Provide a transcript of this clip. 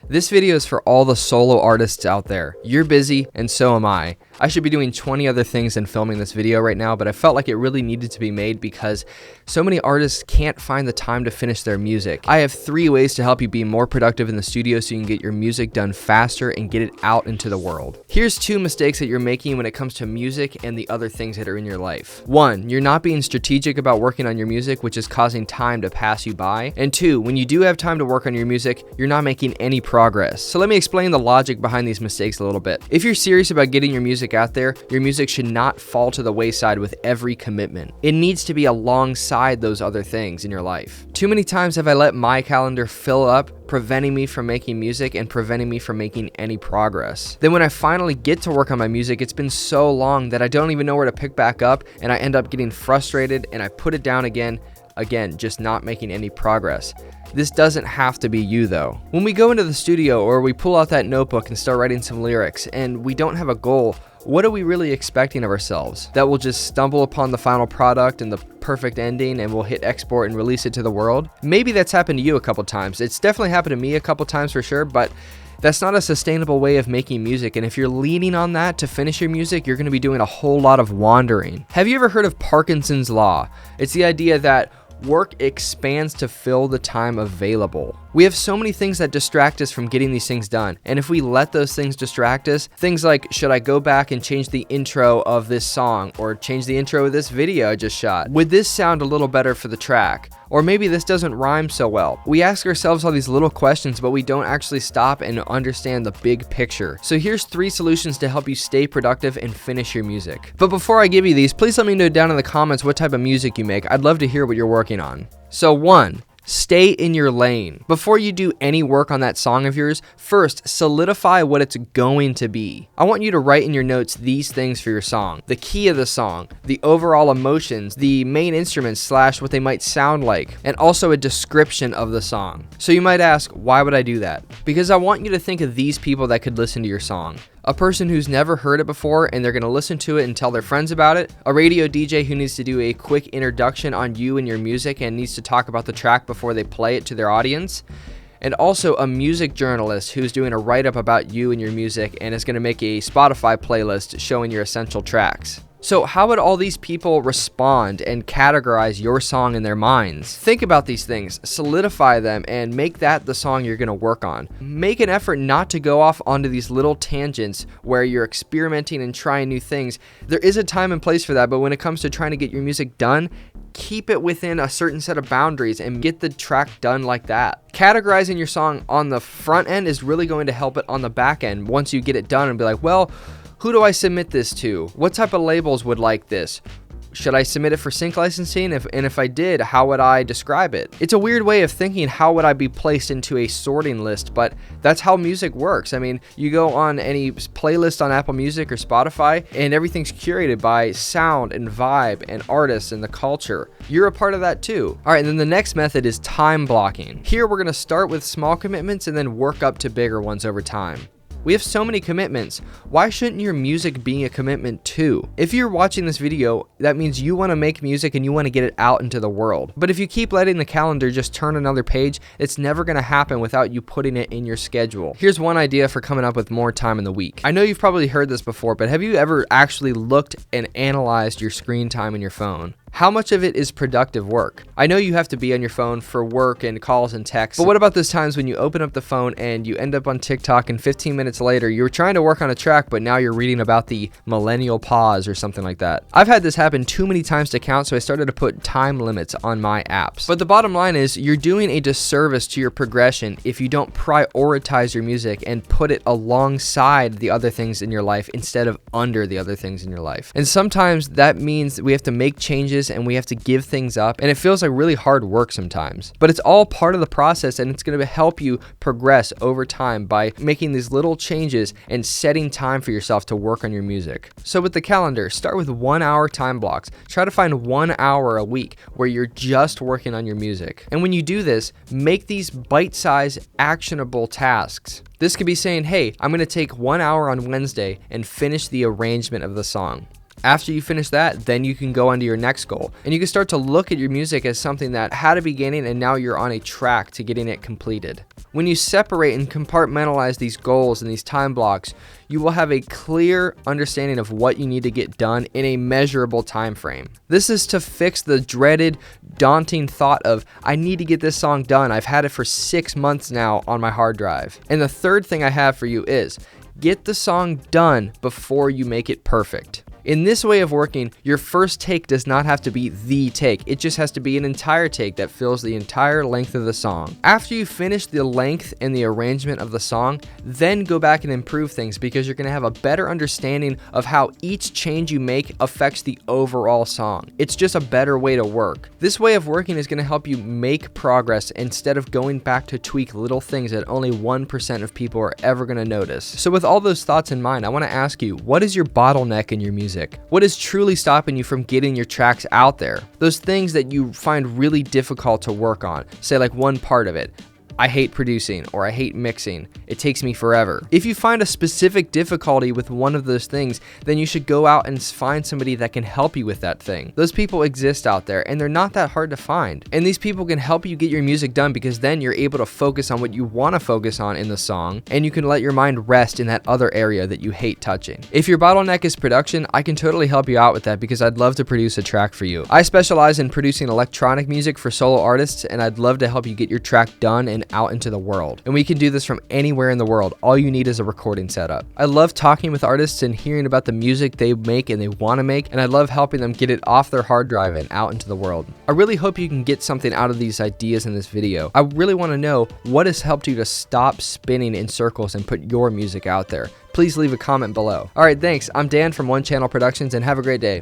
This video is for all the solo artists out there. You're busy, and so am I. I should be doing 20 other things than filming this video right now, but I felt like it really needed to be made because so many artists can't find the time to finish their music. I have 3 ways to help you be more productive in the studio so you can get your music done faster and get it out into the world. Here's 2 mistakes that you're making when it comes to music and the other things that are in your life. 1, you're not being strategic about working on your music, which is causing time to pass you by. And 2, when you do have time to work on your music, you're not making any progress. So let me explain the logic behind these mistakes a little bit. If you're serious about getting your music out there, your music should not fall to the wayside with every commitment. It needs to be alongside those other things in your life. Too many times have I let my calendar fill up, preventing me from making music and preventing me from making any progress. Then when I finally get to work on my music, it's been so long that I don't even know where to pick back up, and I end up getting frustrated and I put it down again, just not making any progress. This doesn't have to be you though. When we go into the studio or we pull out that notebook and start writing some lyrics and we don't have a goal, what are we really expecting of ourselves? That we'll just stumble upon the final product and the perfect ending and we'll hit export and release it to the world? Maybe that's happened to you a couple times. It's definitely happened to me a couple times for sure, but that's not a sustainable way of making music, and if you're leaning on that to finish your music, you're going to be doing a whole lot of wandering. Have you ever heard of Parkinsons Law? It's the idea that work expands to fill the time available. We have so many things that distract us from getting these things done, and if we let those things distract us, things like, should I go back and change the intro of this song, or change the intro of this video I just shot? Would this sound a little better for the track? Or maybe this doesn't rhyme so well. We ask ourselves all these little questions, but we don't actually stop and understand the big picture. So here's 3 solutions to help you stay productive and finish your music. But before I give you these, please let me know down in the comments what type of music you make. I'd love to hear what you're working on. So 1, stay in your lane. Before you do any work on that song of yours, first solidify what it's going to be. I want you to write in your notes these things for your song: the key of the song, the overall emotions, the main instruments / what they might sound like, and also a description of the song. So you might ask, why would I do that? Because I want you to think of these people that could listen to your song. A person who's never heard it before and they're going to listen to it and tell their friends about it, a radio DJ who needs to do a quick introduction on you and your music and needs to talk about the track before they play it to their audience, and also a music journalist who's doing a write-up about you and your music and is going to make a Spotify playlist showing your essential tracks. So how would all these people respond and categorize your song in their minds? Think about these things, solidify them, and make that the song you're going to work on. Make an effort not to go off onto these little tangents where you're experimenting and trying new things. There is a time and place for that, but when it comes to trying to get your music done, keep it within a certain set of boundaries and get the track done like that. Categorizing your song on the front end is really going to help it on the back end once you get it done and be like, well, who do I submit this to? What type of labels would like this? Should I submit it for sync licensing? If I did, how would I describe it? It's a weird way of thinking, how would I be placed into a sorting list? But that's how music works. I mean, you go on any playlist on Apple Music or Spotify, and everything's curated by sound and vibe and artists and the culture. You're a part of that too. All right, and then the next method is time blocking. Here, we're gonna start with small commitments and then work up to bigger ones over time. We have so many commitments. Why shouldn't your music be a commitment too? If you're watching this video, that means you want to make music and you want to get it out into the world. But if you keep letting the calendar just turn another page, it's never going to happen without you putting it in your schedule. Here's one idea for coming up with more time in the week. I know you've probably heard this before, but have you ever actually looked and analyzed your screen time in your phone? How much of it is productive work? I know you have to be on your phone for work and calls and texts, but what about those times when you open up the phone and you end up on TikTok and 15 minutes later, you're trying to work on a track, but now you're reading about the millennial pause or something like that? I've had this happen too many times to count, so I started to put time limits on my apps. But the bottom line is, you're doing a disservice to your progression if you don't prioritize your music and put it alongside the other things in your life instead of under the other things in your life. And sometimes that means we have to make changes and we have to give things up, and it feels like really hard work sometimes, but it's all part of the process, and it's going to help you progress over time by making these little changes and setting time for yourself to work on your music. So with the calendar, start with 1-hour time blocks. Try to find 1 hour a week where you're just working on your music, and when you do this, make these bite-sized actionable tasks. This could be saying, hey, I'm going to take 1 hour on Wednesday and finish the arrangement of the song. After you finish that, then you can go on to your next goal. And you can start to look at your music as something that had a beginning and now you're on a track to getting it completed. When you separate and compartmentalize these goals and these time blocks, you will have a clear understanding of what you need to get done in a measurable time frame. This is to fix the dreaded, daunting thought of, I need to get this song done. I've had it for 6 months now on my hard drive. And the third thing I have for you is, get the song done before you make it perfect. In this way of working, your first take does not have to be the take. It just has to be an entire take that fills the entire length of the song. After you finish the length and the arrangement of the song, then go back and improve things because you're going to have a better understanding of how each change you make affects the overall song. It's just a better way to work. This way of working is going to help you make progress instead of going back to tweak little things that only 1% of people are ever going to notice. So with all those thoughts in mind, I want to ask you, what is your bottleneck in your music? What is truly stopping you from getting your tracks out there? Those things that you find really difficult to work on, say like one part of it. I hate producing or I hate mixing. It takes me forever. If you find a specific difficulty with one of those things, then you should go out and find somebody that can help you with that thing. Those people exist out there and they're not that hard to find. And these people can help you get your music done because then you're able to focus on what you want to focus on in the song and you can let your mind rest in that other area that you hate touching. If your bottleneck is production, I can totally help you out with that because I'd love to produce a track for you. I specialize in producing electronic music for solo artists and I'd love to help you get your track done and out into the world. And we can do this from anywhere in the world. All you need is a recording setup. I love talking with artists and hearing about the music they make and they want to make, and I love helping them get it off their hard drive and out into the world. I really hope you can get something out of these ideas in this video. I really want to know what has helped you to stop spinning in circles and put your music out there. Please leave a comment below. All right, thanks. I'm Dan from One Channel Productions and have a great day.